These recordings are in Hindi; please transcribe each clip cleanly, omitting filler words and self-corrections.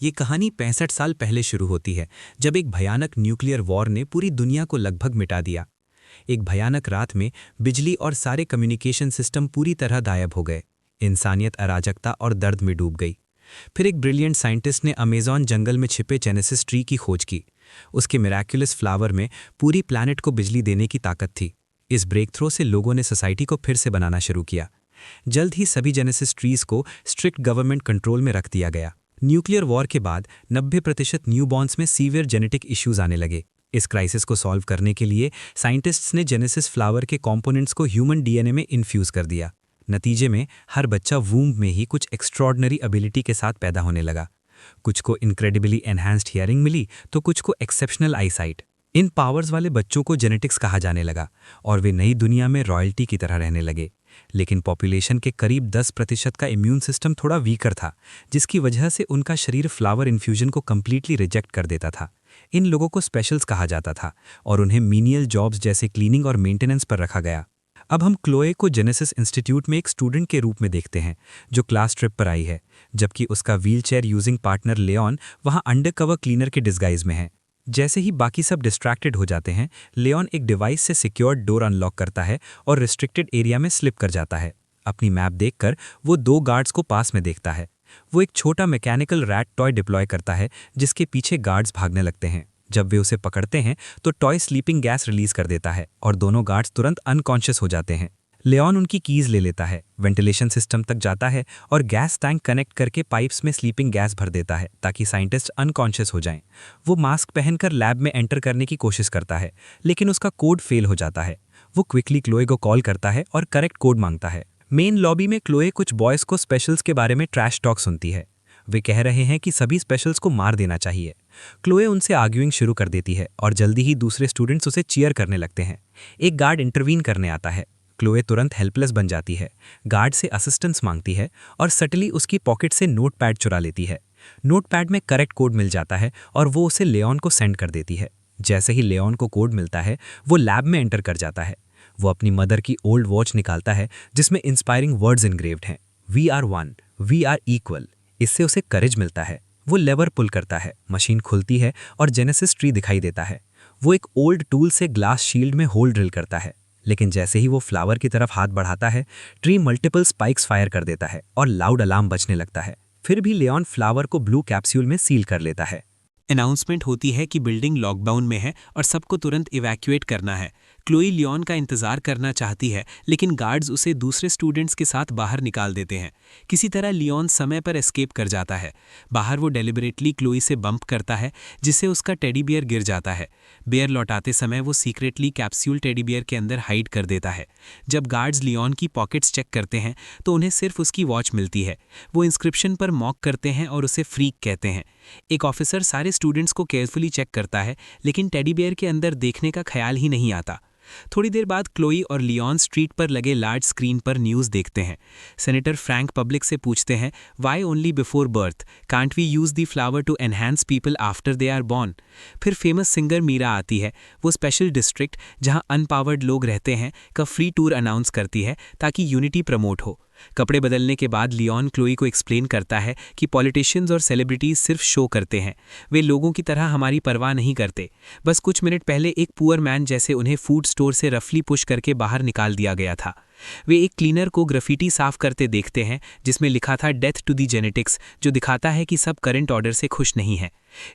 ये कहानी 65 साल पहले शुरू होती है, जब एक भयानक न्यूक्लियर वॉर ने पूरी दुनिया को लगभग मिटा दिया। एक भयानक रात में बिजली और सारे कम्युनिकेशन सिस्टम पूरी तरह गायब हो गए। इंसानियत अराजकता और दर्द में डूब गई। फिर एक ब्रिलियंट साइंटिस्ट ने अमेज़न जंगल में छिपे जेनेसिस ट्री की खोज की। उसके मिराक्युलस फ्लावर में पूरी प्लैनेट को बिजली देने की ताकत थी। इस ब्रेक थ्रो से लोगों ने सोसाइटी को फिर से बनाना शुरू किया। जल्द ही सभी जेनेसिस ट्रीज को स्ट्रिक्ट गवर्नमेंट कंट्रोल में रख दिया गया। न्यूक्लियर वॉर के बाद 90% न्यूबॉर्न्स में सीवियर जेनेटिक इश्यूज आने लगे। इस क्राइसिस को सॉल्व करने के लिए साइंटिस्ट्स ने जेनेसिस फ्लावर के कंपोनेंट्स को ह्यूमन डीएनए में इन्फ्यूज कर दिया। नतीजे में हर बच्चा वूम्ब में ही कुछ एक्स्ट्रॉर्डनरी एबिलिटी के साथ पैदा होने लगा। कुछ को इनक्रेडिबली एनहांस्ड हियरिंग मिली तो कुछ को एक्सेप्शनल आईसाइट। इन पावर्स वाले बच्चों को जेनेटिक्स कहा जाने लगा और वे नई दुनिया में रॉयल्टी की तरह रहने लगे। लेकिन पॉपुलेशन के करीब 10% का इम्यून सिस्टम थोड़ा वीकर था, जिसकी वजह से उनका शरीर फ्लावर इन्फ्यूजन को कम्प्लीटली रिजेक्ट कर देता था। इन लोगों को स्पेशल्स कहा जाता था और उन्हें मीनियल जॉब्स जैसे क्लीनिंग और मेंटेनेंस पर रखा गया। अब हम क्लोए को जेनेसिस इंस्टीट्यूट में एक स्टूडेंट के रूप में देखते हैं, जो क्लास ट्रिप पर आई है, जबकि उसका व्हीलचेयर यूजिंग पार्टनर लियोन वहाँ अंडरकवर क्लीनर के डिस्गाइज में है। जैसे ही बाकी सब डिस्ट्रैक्टेड हो जाते हैं, लियोन एक डिवाइस से सिक्योर्ड डोर अनलॉक करता है और रिस्ट्रिक्टेड एरिया में स्लिप कर जाता है। अपनी मैप देखकर वो 2 गार्ड्स को पास में देखता है। वो एक छोटा मैकेनिकल रैट टॉय डिप्लॉय करता है, जिसके पीछे गार्ड्स भागने लगते हैं। जब वे उसे पकड़ते हैं तो टॉय स्लीपिंग गैस रिलीज कर देता है और दोनों गार्ड्स तुरंत अनकॉन्शियस हो जाते हैं। लियोन उनकी कीज ले लेता है, वेंटिलेशन सिस्टम तक जाता है और गैस टैंक कनेक्ट करके पाइप्स में स्लीपिंग गैस भर देता है ताकि साइंटिस्ट अनकॉन्शियस हो जाएं। वो मास्क पहनकर लैब में एंटर करने की कोशिश करता है, लेकिन उसका कोड फेल हो जाता है। वो क्विकली क्लोए को कॉल करता है और करेक्ट कोड मांगता है। मेन लॉबी में क्लोए कुछ बॉयज़ को स्पेशल्स के बारे में ट्रैश टॉक सुनती है। वे कह रहे हैं कि सभी स्पेशल्स को मार देना चाहिए। क्लोए उनसे आर्ग्यूइंग शुरू कर देती है और जल्दी ही दूसरे स्टूडेंट्स उसे चीयर करने लगते हैं। एक गार्ड इंटरवीन करने आता है। क्लोए तुरंत हेल्पलेस बन जाती है, गार्ड से असिस्टेंस मांगती है और सटली उसकी पॉकेट से नोटपैड चुरा लेती है। नोटपैड में करेक्ट कोड मिल जाता है और वो उसे लियोन को सेंड कर देती है। जैसे ही लियोन को कोड मिलता है, वो लैब में एंटर कर जाता है। वो अपनी मदर की ओल्ड वॉच निकालता है, जिसमें इंस्पायरिंग वर्ड्स इनग्रेव्ड हैं, we are one, we are equal. इससे उसे करेज मिलता है। वो लेवर पुल करता है, मशीन खुलती है और जेनेसिस ट्री दिखाई देता है। वो एक ओल्ड टूल से ग्लास शील्ड में होल ड्रिल करता है, लेकिन जैसे ही वो फ्लावर की तरफ हाथ बढ़ाता है, ट्री मल्टीपल स्पाइक्स फायर कर देता है और लाउड अलार्म बजने लगता है। फिर भी लियोन फ्लावर को ब्लू कैप्सूल में सील कर लेता है। अनाउंसमेंट होती है कि बिल्डिंग लॉकडाउन में है और सबको तुरंत इवैक्यूएट करना है। क्लोई लियोन का इंतजार करना चाहती है, लेकिन गार्ड्स उसे दूसरे स्टूडेंट्स के साथ बाहर निकाल देते हैं। किसी तरह लियोन समय पर एस्केप कर जाता है। बाहर वो डेलिबरेटली क्लोई से बम्प करता है, जिससे उसका टेडी बियर गिर जाता है। बियर लौटाते समय वो सीक्रेटली कैप्सूल टेडी बियर के अंदर हाइड कर देता है। जब गार्ड्स लियोन की पॉकेट्स चेक करते हैं तो उन्हें सिर्फ उसकी वॉच मिलती है। वो इंस्क्रिप्शन पर मॉक करते हैं और उसे फ्रीक कहते हैं। एक ऑफिसर सारे स्टूडेंट्स को केयरफुली चेक करता है, लेकिन टेडी बियर के अंदर देखने का ख्याल ही नहीं आता। थोड़ी देर बाद क्लोई और लियोन स्ट्रीट पर लगे लार्ज स्क्रीन पर न्यूज़ देखते हैं। सेनेटर फ्रैंक पब्लिक से पूछते हैं, why only before birth, can't we use the flower to enhance people after they are born. फिर फेमस सिंगर मीरा आती है। वो स्पेशल डिस्ट्रिक्ट जहां अनपावर्ड लोग रहते हैं का फ्री टूर अनाउंस करती है ताकि यूनिटी प्रमोट हो। कपड़े बदलने के बाद लियोन क्लोई को एक्सप्लेन करता है कि पॉलिटिशियंस और सेलिब्रिटीज सिर्फ शो करते हैं। वे लोगों की तरह हमारी परवाह नहीं करते। बस कुछ मिनट पहले एक पुअर मैन जैसे उन्हें फूड स्टोर से रफली पुश करके बाहर निकाल दिया गया था। वे एक क्लीनर को ग्राफिटी साफ करते देखते हैं, जिसमें लिखा था डेथ टू दी जेनेटिक्स, जो दिखाता है कि सब करंट ऑर्डर से खुश नहीं हैं।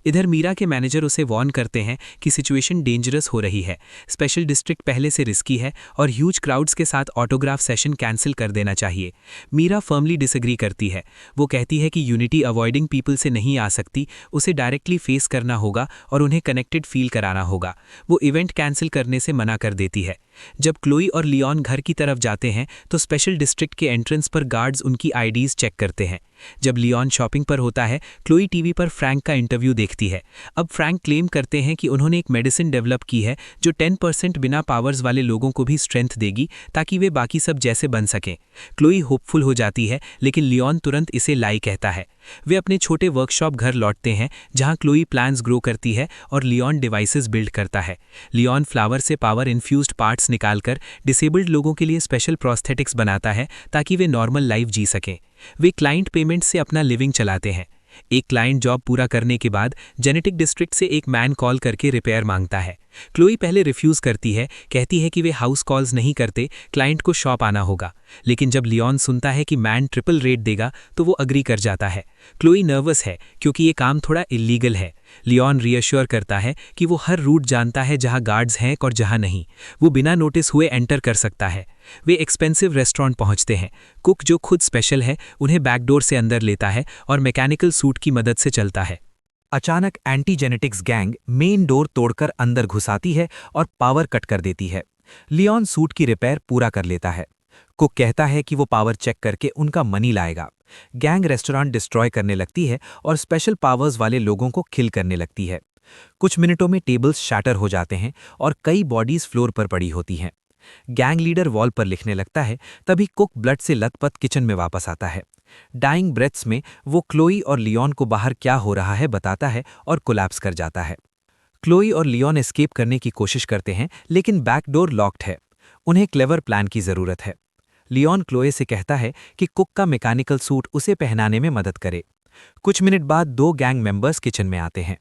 इधर मीरा के मैनेजर उसे वार्न करते हैं कि सिचुएशन डेंजरस हो रही है, स्पेशल डिस्ट्रिक्ट पहले से रिस्की है और ह्यूज क्राउड्स के साथ ऑटोग्राफ सेशन कैंसिल कर देना चाहिए। मीरा फर्मली डिसएग्री करती है। वो कहती है कि यूनिटी अवॉइडिंग पीपल से नहीं आ सकती, उसे डायरेक्टली फेस करना होगा और उन्हें कनेक्टेड फील कराना होगा। वो इवेंट कैंसिल करने से मना कर देती है। जब क्लोई और लियोन घर की तरफ जाते हैं तो स्पेशल डिस्ट्रिक्ट के एंट्रेंस पर गार्ड्स उनकी आईडीज चेक करते हैं। जब लियोन शॉपिंग पर होता है, क्लोई टीवी पर फ्रैंक का इंटरव्यू देखती है। अब फ्रैंक क्लेम करते हैं कि उन्होंने एक मेडिसिन डेवलप की है जो 10% बिना पावर्स वाले लोगों को भी स्ट्रेंथ देगी ताकि वे बाकी सब जैसे बन सकें। क्लोई होपफुल हो जाती है, लेकिन लियोन तुरंत इसे लाई कहता है। वे अपने छोटे वर्कशॉप घर लौटते हैं, जहां क्लोई प्लान्स ग्रो करती है और लियोन डिवाइसेस बिल्ड करता है। लियोन फ्लावर से पावर इन्फ्यूज्ड पार्ट्स निकालकर डिसेबल्ड लोगों के लिए स्पेशल प्रोस्थेटिक्स बनाता है ताकि वे नॉर्मल लाइफ जी सकें। वे क्लाइंट पेमेंट से अपना लिविंग चलाते हैं। एक क्लाइंट जॉब पूरा करने के बाद जेनेटिक डिस्ट्रिक्ट से एक मैन कॉल करके रिपेयर मांगता है। क्लोई पहले रिफ्यूज करती है, कहती है कि वे हाउस कॉल्स नहीं करते, क्लाइंट को शॉप आना होगा। लेकिन जब लियोन सुनता है कि मैन ट्रिपल रेट देगा तो वो अग्री कर जाता है। क्लोई नर्वस है क्योंकि ये काम थोड़ा इलीगल है। लियोन रीअश्योर करता है कि वो हर रूट जानता है जहां गार्ड्स हैं और जहां नहीं। वो बिना नोटिस हुए एंटर कर सकता है। वे एक्सपेंसिव रेस्टोरेंट पहुंचते हैं। कुक जो खुद स्पेशल है उन्हें बैकडोर से अंदर लेता है और मैकेनिकल सूट की मदद से चलता है। अचानक anti genetics gang main door तोड़कर अंदर घुसाती है और पावर कट कर देती है। लियोन सूट की रिपेयर पूरा कर लेता है। कुक कहता है कि वो पावर चेक करके उनका मनी लाएगा। गैंग रेस्टोरेंट डिस्ट्रॉय करने लगती है और स्पेशल पावर्स वाले लोगों को किल करने लगती है। कुछ मिनटों में टेबल्स शैटर हो जाते हैं और कई बॉडीज फ्लोर पर पड़ी होती हैं। गैंग लीडर वॉल पर लिखने लगता है, तभी कुक ब्लड से लथपथ किचन में वापस आता है। डाइंग ब्रेथ्स में वो क्लोई और लियोन को बाहर क्या हो रहा है बताता है और कोलैप्स कर जाता है। क्लोई और लियोन एस्केप करने की कोशिश करते हैं लेकिन बैकडोर लॉक्ड है। उन्हें क्लेवर प्लान की जरूरत है। लियोन क्लोए से कहता है कि कुक का मैकेनिकल सूट उसे पहनाने में मदद करे। कुछ मिनट बाद 2 गैंग मेंबर्स किचन में आते हैं।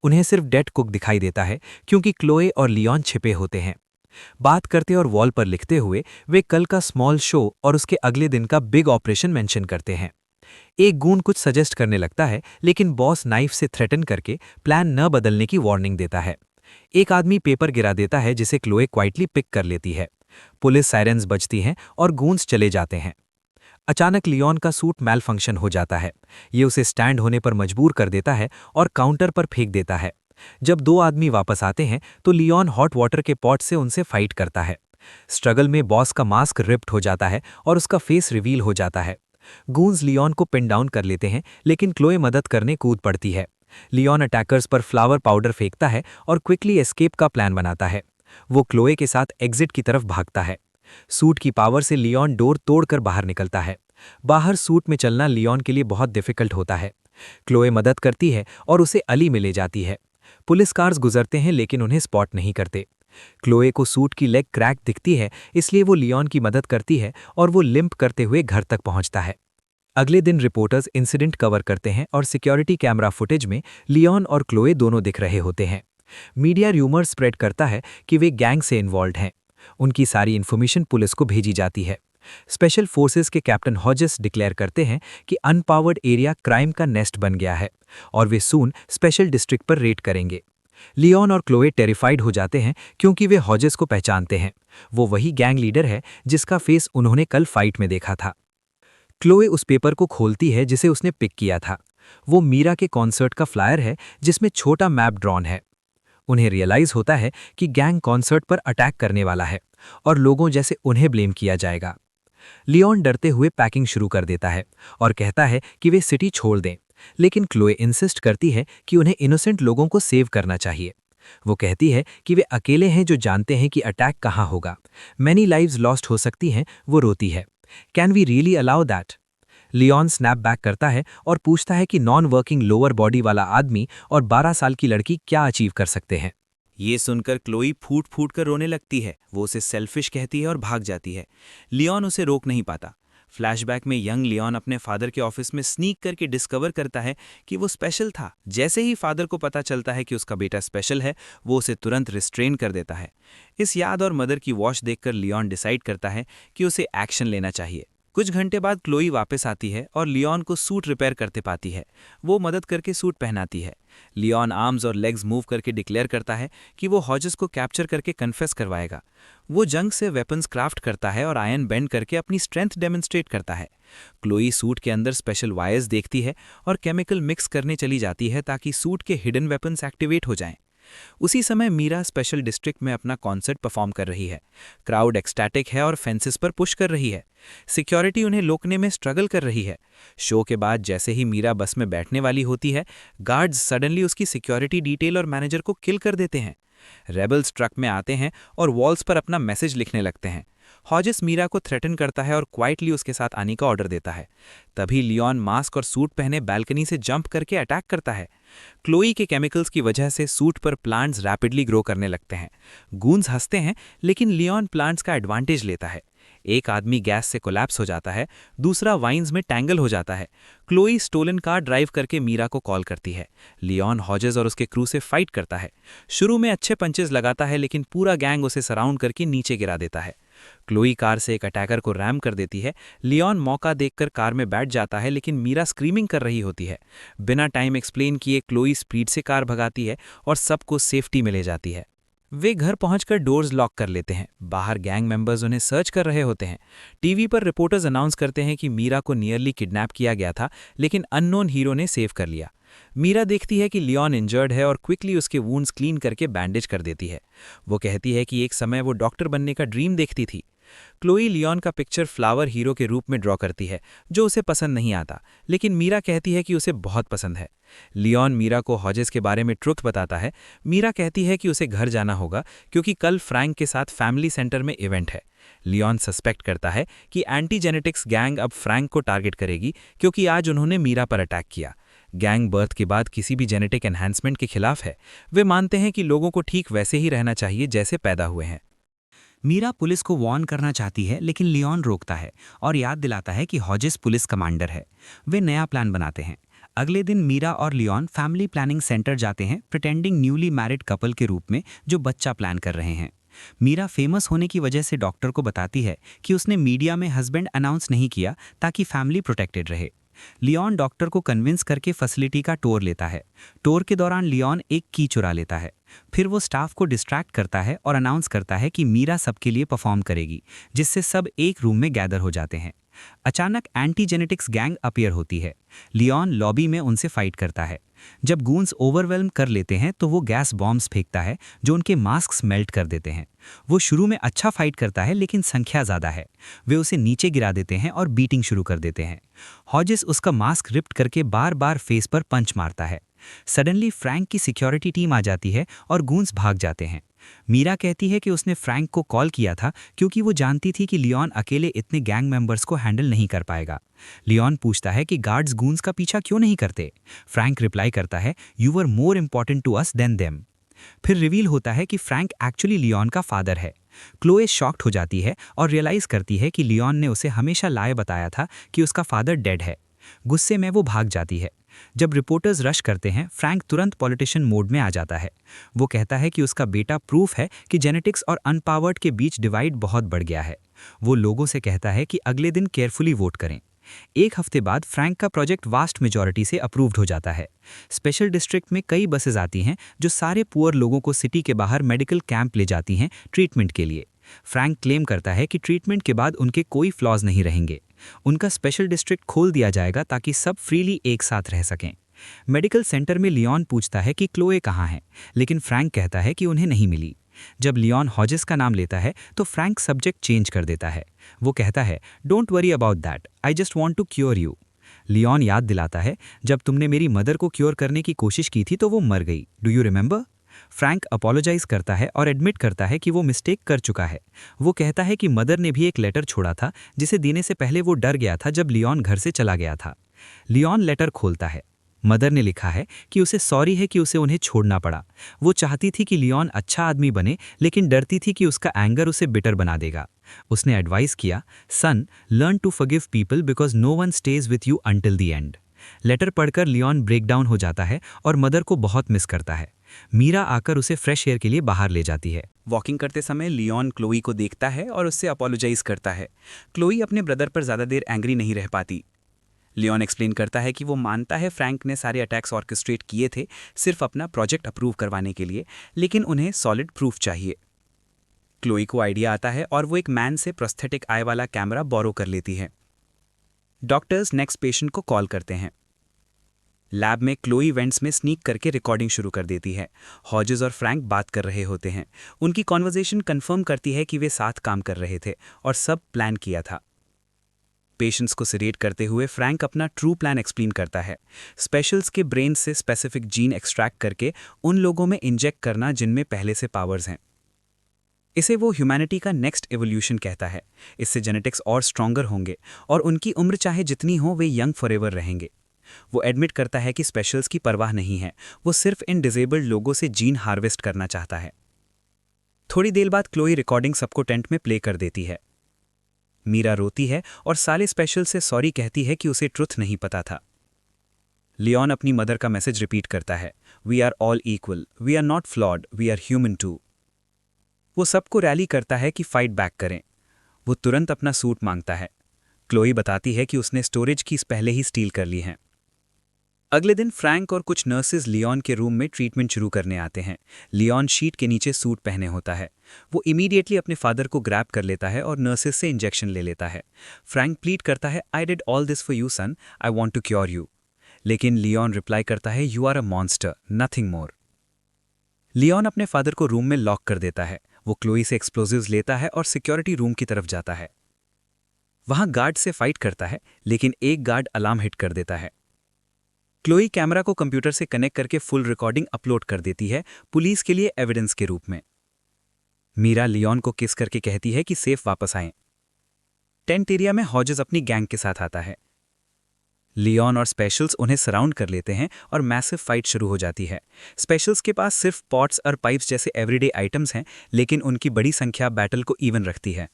उन्हें सिर्फ डेड कुक दिखाई देता है क्योंकि क्लोए और लियोन छिपे होते हैं। बात करते और वॉल पर लिखते हुए वे कल का स्मॉल शो और उसके अगले दिन का बिग ऑपरेशन मेंशन करते हैं। एक गून कुछ सजेस्ट करने लगता है लेकिन बॉस नाइफ से थ्रेटन करके प्लान न बदलने की वार्निंग देता है। एक आदमी पेपर गिरा देता है जिसे क्लोए क्वाइटली पिक कर लेती है। पुलिस सायरन्स बजती हैं और गूंस चले जाते हैं। अचानक लियोन का सूट मैल फंक्शन हो जाता है। ये उसे स्टैंड होने पर मजबूर कर देता है और काउंटर पर फेंक देता है। जब 2 आदमी वापस आते हैं तो लियोन हॉट वाटर के पॉट से उनसे फाइट करता है। स्ट्रगल में बॉस का मास्क रिप्ट हो जाता है और उसका फेस रिवील हो जाता है। गूंस लियोन को पिन डाउन कर लेते हैं लेकिन क्लोए मदद करने कूद पड़ती है। लियोन अटैकर्स पर फ्लावर पाउडर फेंकता है और क्विकली एस्केप का प्लान बनाता है। वो क्लोए के साथ एग्जिट की तरफ भागता है। सूट की पावर से लियोन डोर तोड़कर बाहर निकलता है। बाहर सूट में चलना लियोन के लिए बहुत डिफिकल्ट होता है। क्लोए मदद करती है और उसे अली में ले जाती है। पुलिस कार्स गुजरते हैं लेकिन उन्हें स्पॉट नहीं करते। क्लोए को सूट की लेग क्रैक दिखती है, इसलिए वो लियोन की मदद करती है और वो लिंप करते हुए घर तक पहुंचता है। अगले दिन रिपोर्टर्स इंसिडेंट कवर करते हैं और सिक्योरिटी कैमरा फुटेज में लियोन और क्लोए दोनों दिख रहे होते हैं। मीडिया र्यूमर स्प्रेड करता है कि वे गैंग से इन्वॉल्व हैं। उनकी सारी इन्फॉर्मेशन पुलिस को भेजी जाती है। स्पेशल फोर्सेस के कैप्टन हॉजेस डिक्लेयर करते हैं कि अनपावर्ड एरिया क्राइम का नेस्ट बन गया है और वे सून स्पेशल डिस्ट्रिक्ट पर रेड करेंगे। लियोन और क्लोए टेरिफाइड हो जाते हैं क्योंकि वे हॉजेस को पहचानते हैं। वो वही गैंग लीडर है जिसका फेस उन्होंने कल फाइट में देखा था। क्लोए उस पेपर को खोलती है जिसे उसने पिक किया था। वो मीरा के कॉन्सर्ट का फ्लायर है जिसमें छोटा मैप ड्रॉन है। उन्हें रियलाइज होता है कि गैंग कॉन्सर्ट पर अटैक करने वाला है और लोगों जैसे उन्हें ब्लेम किया जाएगा। लियोन डरते हुए पैकिंग शुरू कर देता है और कहता है कि वे सिटी छोड़ दें, लेकिन क्लोए इंसिस्ट करती है कि उन्हें इनोसेंट लोगों को सेव करना चाहिए। वो कहती है कि वे अकेले हैं जो जानते हैं कि अटैक कहाँ होगा। मैनी लाइव्स लॉस्ट हो सकती हैं। वो रोती है, can we really allow that? Leon snap back करता है और पूछता है कि नॉन वर्किंग लोअर बॉडी वाला आदमी और 12 साल की लड़की क्या अचीव कर सकते हैं। ये सुनकर क्लोई फूट फूट कर रोने लगती है। वो उसे सेल्फिश कहती है और भाग जाती है। लियोन उसे रोक नहीं पाता। फ्लैशबैक में यंग लियोन अपने फादर के ऑफिस में स्नीक करके डिस्कवर करता है कि वो स्पेशल था। जैसे ही फादर को पता चलता है कि उसका बेटा स्पेशल है, वो उसे तुरंत रिस्ट्रेन कर देता है। इस याद और मदर की वॉच देखकर लियोन डिसाइड करता है कि उसे एक्शन लेना चाहिए। कुछ घंटे बाद क्लोई वापस आती है और लियोन को सूट रिपेयर करते पाती है। वो मदद करके सूट पहनाती है। लियोन आर्म्स और लेग्स मूव करके डिक्लेयर करता है कि वो हॉजेस को कैप्चर करके कन्फेस करवाएगा। वो जंग से वेपन्स क्राफ्ट करता है और आयरन बेंड करके अपनी स्ट्रेंथ डेमोन्स्ट्रेट करता है। क्लोई सूट के अंदर स्पेशल वायर्स देखती है और केमिकल मिक्स करने चली जाती है ताकि सूट के हिडन वेपन्स एक्टिवेट हो जाएं। उसी समय मीरा स्पेशल डिस्ट्रिक्ट में अपना कॉन्सर्ट परफॉर्म कर रही है। क्राउड एक्सटैटिक है और फेंसेस पर पुश कर रही है। सिक्योरिटी उन्हें रोकने में स्ट्रगल कर रही है। शो के बाद जैसे ही मीरा बस में बैठने वाली होती है, गार्ड्स सडनली उसकी सिक्योरिटी डिटेल और मैनेजर को किल कर देते हैं। रेबल्स ट्रक में आते हैं और वॉल्स पर अपना मैसेज लिखने लगते हैं। हॉजेस मीरा को थ्रेटन करता है और क्वाइटली उसके साथ आने का ऑर्डर देता है। तभी लियोन मास्क और सूट पहने बैल्कनी से जंप करके अटैक करता है। क्लोई के केमिकल्स की वजह से सूट पर प्लांट्स रैपिडली ग्रो करने लगते हैं। गूंस हंसते हैं लेकिन लियोन प्लांट्स का एडवांटेज लेता है। एक आदमी गैस से कोलैप्स हो जाता है, दूसरा वाइन्स में टैंगल हो जाता है। क्लोई स्टोलन कार ड्राइव करके मीरा को कॉल करती है। लियोन हॉजेस और उसके क्रू से फाइट करता है। शुरू में अच्छे पंचेस लगाता है, लेकिन पूरा गैंग उसे सराउंड करके नीचे गिरा देता है। क्लोई कार से एक अटैकर को रैम कर देती है। लियोन मौका देखकर कार में बैठ जाता है, लेकिन मीरा स्क्रीमिंग कर रही होती है। बिना टाइम एक्सप्लेन किए क्लोई स्पीड से कार भगाती है और सबको सेफ्टी में ले जाती है। वे घर पहुंचकर डोर्स लॉक कर लेते हैं। बाहर गैंग मेंबर्स उन्हें सर्च कर रहे होते हैं। टीवी पर रिपोर्टर्स अनाउंस करते हैं कि मीरा को नियरली किडनैप किया गया था, लेकिन अननोन हीरो ने सेव कर लिया। मीरा देखती है कि लियोन इंजर्ड है और क्विकली उसके वूंड्स क्लीन करके बैंडेज कर देती है। वो कहती है कि एक समय वो डॉक्टर बनने का ड्रीम देखती थी। क्लोई लियोन का पिक्चर फ्लावर हीरो के रूप में ड्रॉ करती है, जो उसे पसंद नहीं आता, लेकिन मीरा कहती है कि उसे बहुत पसंद है। लियोन मीरा को हॉजेस के बारे में ट्रुथ बताता है। मीरा कहती है कि उसे घर जाना होगा क्योंकि कल फ्रैंक के साथ फैमिली सेंटर में इवेंट है। लियोन सस्पेक्ट करता है कि एंटी जेनेटिक्स गैंग अब फ्रैंक को टारगेट करेगी क्योंकि आज उन्होंने मीरा पर अटैक किया। गैंग बर्थ के बाद किसी भी जेनेटिक एनहांसमेंट के खिलाफ है। वे मानते हैं कि लोगों को ठीक वैसे ही रहना चाहिए जैसे पैदा हुए हैं। मीरा पुलिस को वार्न करना चाहती है, लेकिन लियोन रोकता है और याद दिलाता है कि हॉजेस पुलिस कमांडर है। वे नया प्लान बनाते हैं। अगले दिन मीरा और लियोन फैमिली प्लानिंग सेंटर जाते हैं, प्रिटेंडिंग न्यूली मैरिड कपल के रूप में जो बच्चा प्लान कर रहे हैं। मीरा फेमस होने की वजह से डॉक्टर को बताती है कि उसने मीडिया में हस्बैंड अनाउंस नहीं किया ताकि फैमिली प्रोटेक्टेड रहे। लियोन डॉक्टर को कन्विंस करके फैसिलिटी का टूर लेता है। टूर के दौरान लियोन एक की चुरा लेता है। फिर वो स्टाफ को डिस्ट्रैक्ट करता है और अनाउंस करता है कि मीरा सबके लिए परफॉर्म करेगी, जिससे सब एक रूम में गैदर हो जाते हैं। अचानक एंटी जेनेटिक्स गैंग अपीयर होती है। लियोन लॉबी में उनसे फाइट करता है। जब गूंस ओवरवेल्म कर लेते हैं तो वो गैस बॉम्ब्स फेंकता है जो उनके मास्क्स मेल्ट कर देते हैं। वो शुरू में अच्छा फाइट करता है, लेकिन संख्या ज़्यादा है। वे उसे नीचे गिरा देते हैं और बीटिंग शुरू कर देते हैं। हॉजेस उसका मास्क रिप्ट करके बार बार फेस पर पंच मारता है। सडनली फ्रैंक की सिक्योरिटी टीम आ जाती है और गूंस भाग जाते हैं। मीरा कहती है कि उसने फ्रैंक को कॉल किया था क्योंकि वो जानती थी कि लियोन अकेले इतने गैंग मेंबर्स को हैंडल नहीं कर पाएगा। लियोन पूछता है कि गार्ड्स गूंस का पीछा क्यों नहीं करते। फ्रैंक रिप्लाई करता है, you were more important to us than them. फिर रिवील होता है कि फ्रैंक एक्चुअली लियोन का फादर है। क्लोए शॉक्ड हो जाती है और रियलाइज करती है कि लियोन ने उसे हमेशा लाए बताया था कि उसका फादर डेड है। गुस्से में वो भाग जाती है। जब रिपोर्टर्स रश करते हैं, फ्रैंक तुरंत पॉलिटिशियन मोड में आ जाता है। वो कहता है कि उसका बेटा प्रूफ है कि जेनेटिक्स और अनपावर्ड के बीच डिवाइड बहुत बढ़ गया है। वो लोगों से कहता है कि अगले दिन केयरफुली वोट करें। एक हफ्ते बाद फ्रैंक का प्रोजेक्ट वास्ट मेजॉरिटी से अप्रूव्ड हो जाता है। स्पेशल डिस्ट्रिक्ट में कई बसेस आती हैं जो सारे पुअर लोगों को सिटी के बाहर मेडिकल कैंप ले जाती हैं ट्रीटमेंट के लिए। फ्रैंक क्लेम करता है कि ट्रीटमेंट के बाद उनके कोई फ्लॉज नहीं रहेंगे। उनका स्पेशल डिस्ट्रिक्ट खोल दिया जाएगा ताकि सब फ्रीली एक साथ रह सकें। मेडिकल सेंटर में लियोन पूछता है कि क्लोए कहाँ है, लेकिन फ्रैंक कहता है कि उन्हें नहीं मिली। जब लियोन हॉजेस का नाम लेता है तो फ्रैंक सब्जेक्ट चेंज कर देता है। वो कहता है, don't worry about that, I just want to cure you. Leon याद दिलाता है, जब तुमने मेरी मदर को क्योर करने की कोशिश की थी तो वो मर गई, do you remember. Frank apologise करता है और एडमिट करता है कि वो मिस्टेक कर चुका है। वो कहता है कि मदर ने भी एक लेटर छोड़ा था जिसे देने से पहले वो डर गया था जब लियोन घर से चला गया था। लियोन लेटर खोलता है। मदर ने लिखा है कि उसे सॉरी है कि उसे उन्हें छोड़ना पड़ा। वो चाहती थी कि लियोन अच्छा आदमी बने, लेकिन डरती थी कि उसका एंगर उसे बिटर बना देगा। उसने एडवाइस किया, son, learn to forgive people because no one stays with you until the end. Letter पढ़कर लियोन ब्रेकडाउन हो जाता है और मदर को बहुत मिस करता है। मीरा आकर उसे फ्रेश एयर के लिए बाहर ले जाती है। वॉकिंग करते समय लियोन क्लोई को देखता है और उससे अपोलोजाइज करता है। क्लोई अपने ब्रदर पर ज़्यादा देर एंग्री नहीं रह पाती। लियोन एक्सप्लेन करता है कि वो मानता है फ्रैंक ने सारे अटैक्स ऑर्केस्ट्रेट किए थे सिर्फ अपना प्रोजेक्ट अप्रूव करवाने के लिए, लेकिन उन्हें सॉलिड प्रूफ चाहिए। क्लोई को आइडिया आता है और वो एक मैन से प्रोस्थेटिक आई वाला कैमरा बोरो कर लेती है। डॉक्टर्स नेक्स्ट पेशेंट को कॉल करते हैं। लैब में क्लोई वेंट्स में स्नीक करके रिकॉर्डिंग शुरू कर देती है। हॉजेस और फ्रैंक बात कर रहे होते हैं। उनकी कॉन्वर्सेशन कंफर्म करती है कि वे साथ काम कर रहे थे और सब प्लान किया था। पेशेंट्स को सिरेट करते हुए फ्रैंक अपना ट्रू प्लान एक्सप्लेन करता है। स्पेशल्स के ब्रेन से स्पेसिफिक जीन एक्सट्रैक्ट करके उन लोगों में इंजेक्ट करना जिनमें पहले से पावर्स हैं। इसे वो ह्यूमैनिटी का नेक्स्ट एवोल्यूशन कहता है। इससे जेनेटिक्स और स्ट्रॉन्गर होंगे और उनकी उम्र चाहे जितनी हो वे यंग फॉरएवर रहेंगे। वो एडमिट करता है कि स्पेशल्स की परवाह नहीं है, वो सिर्फ इन डिसेबल्ड लोगों से जीन हार्वेस्ट करना चाहता है। थोड़ी देर बाद क्लोई रिकॉर्डिंग सबको टेंट में प्ले कर देती है। मीरा रोती है और साले स्पेशल से सॉरी कहती है कि उसे ट्रुथ नहीं पता था। लियोन अपनी मदर का मैसेज रिपीट करता है, we are all equal, we are not flawed, we are human too. वो सबको रैली करता है कि फाइट बैक करें। वो तुरंत अपना सूट मांगता है। क्लोई बताती है कि उसने स्टोरेज कीज पहले ही स्टील कर ली हैं। अगले दिन फ्रैंक और कुछ नर्सेज लियोन के रूम में ट्रीटमेंट शुरू करने आते हैं। लियोन शीट के नीचे सूट पहने होता है। वो इमीडिएटली अपने फादर को ग्रैब कर लेता है और नर्सेज से इंजेक्शन ले लेता है। फ्रैंक प्लीड करता है, I did all this for you son, I want to cure you. लेकिन लियोन रिप्लाई करता है, you are a monster, nothing more. Leon अपने फादर को रूम में लॉक कर देता है। वो क्लोई से एक्सप्लोजिव्स लेता है और सिक्योरिटी रूम की तरफ जाता है। वहां गार्ड से फाइट करता है, लेकिन एक गार्ड अलार्म हिट कर देता है। क्लोई कैमरा को कंप्यूटर से कनेक्ट करके फुल रिकॉर्डिंग अपलोड कर देती है, पुलिस के लिए एविडेंस के रूप में। मीरा लियोन को किस करके कहती है कि सेफ वापस आएं। टेंट एरिया में हॉजेस अपनी गैंग के साथ आता है। लियोन और स्पेशल्स उन्हें सराउंड कर लेते हैं और मैसिव फाइट शुरू हो जाती है। स्पेशल्स के पास सिर्फ पॉट्स और पाइप्स जैसे एवरीडे आइटम्स हैं, लेकिन उनकी बड़ी संख्या बैटल को इवन रखती है।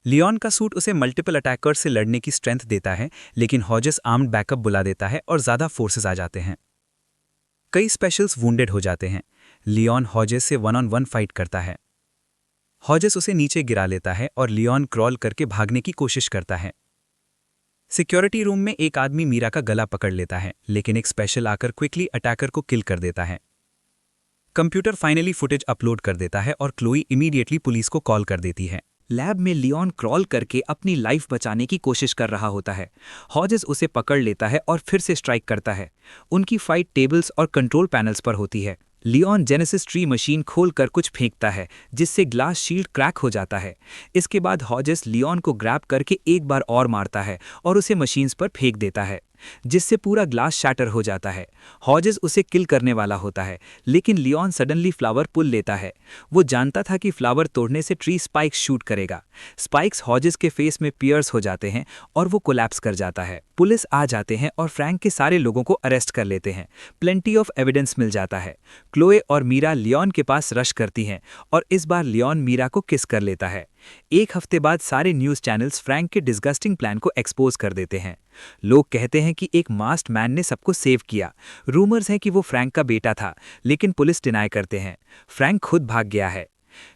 लियोन का सूट उसे मल्टीपल अटैकर्स से लड़ने की स्ट्रेंथ देता है, लेकिन हॉजेस आर्म्ड बैकअप बुला देता है और ज़्यादा फोर्सेस आ जाते हैं। कई स्पेशल्स वुंडेड हो जाते हैं। लियोन हॉजेस से 1-on-1 फाइट करता है। हॉजेस उसे नीचे गिरा लेता है और लियोन क्रॉल करके भागने की कोशिश करता है। सिक्योरिटी रूम में एक आदमी मीरा का गला पकड़ लेता है, लेकिन एक स्पेशल आकर क्विकली अटैकर को किल कर देता है। कंप्यूटर फाइनली फुटेज अपलोड कर देता है और क्लोई इमीडिएटली पुलिस को कॉल कर देती है। लैब में लियोन क्रॉल करके अपनी लाइफ बचाने की कोशिश कर रहा होता है। हॉजेस उसे पकड़ लेता है और फिर से स्ट्राइक करता है। उनकी फाइट टेबल्स और कंट्रोल पैनल्स पर होती है। लियोन जेनेसिस ट्री मशीन खोलकर कुछ फेंकता है, जिससे ग्लास शील्ड क्रैक हो जाता है। इसके बाद हॉजेस लियोन को ग्रैब करके एक बार और मारता है और उसे मशीन्स पर फेंक देता है, जिससे पूरा ग्लास शैटर हो जाता है। हॉजेस उसे किल करने वाला होता है, लेकिन लियोन सडनली फ्लावर पुल लेता है। वो जानता था कि फ्लावर तोड़ने से ट्री स्पाइक्स शूट करेगा। स्पाइक्स हॉजेस के फेस में पियर्स हो जाते हैं और वो कोलैप्स कर जाता है। पुलिस आ जाते हैं और फ्रैंक के सारे लोगों को अरेस्ट कर लेते हैं। प्लेंटी ऑफ एविडेंस मिल जाता है। क्लोए और मीरा लियोन के पास रश करती हैं और इस बार लियोन मीरा को किस कर लेता है। एक हफ्ते बाद सारे न्यूज़ चैनल्स फ्रैंक के डिस्गस्टिंग प्लान को एक्सपोज कर देते हैं। लोग कहते हैं कि एक मास्क्ड मैन ने सबको सेव किया। रूमर्स हैं कि वो फ्रैंक का बेटा था, लेकिन पुलिस डिनाई करते हैं। फ्रैंक खुद भाग गया है।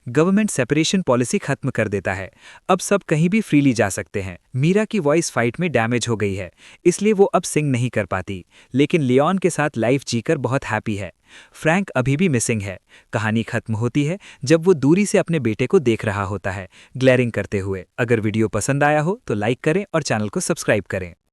गवर्नमेंट सेपरेशन पॉलिसी खत्म कर देता है। अब सब कहीं भी फ्रीली जा सकते हैं। मीरा की वॉइस फाइट में डैमेज हो गई है, इसलिए वो अब सिंग नहीं कर पाती, लेकिन लियोन के साथ लाइफ जीकर बहुत हैप्पी है। फ्रैंक अभी भी मिसिंग है। कहानी खत्म होती है जब वो दूरी से अपने बेटे को देख रहा होता है, ग्लेरिंग करते हुए। अगर वीडियो पसंद आया हो तो लाइक करें और चैनल को सब्सक्राइब करें।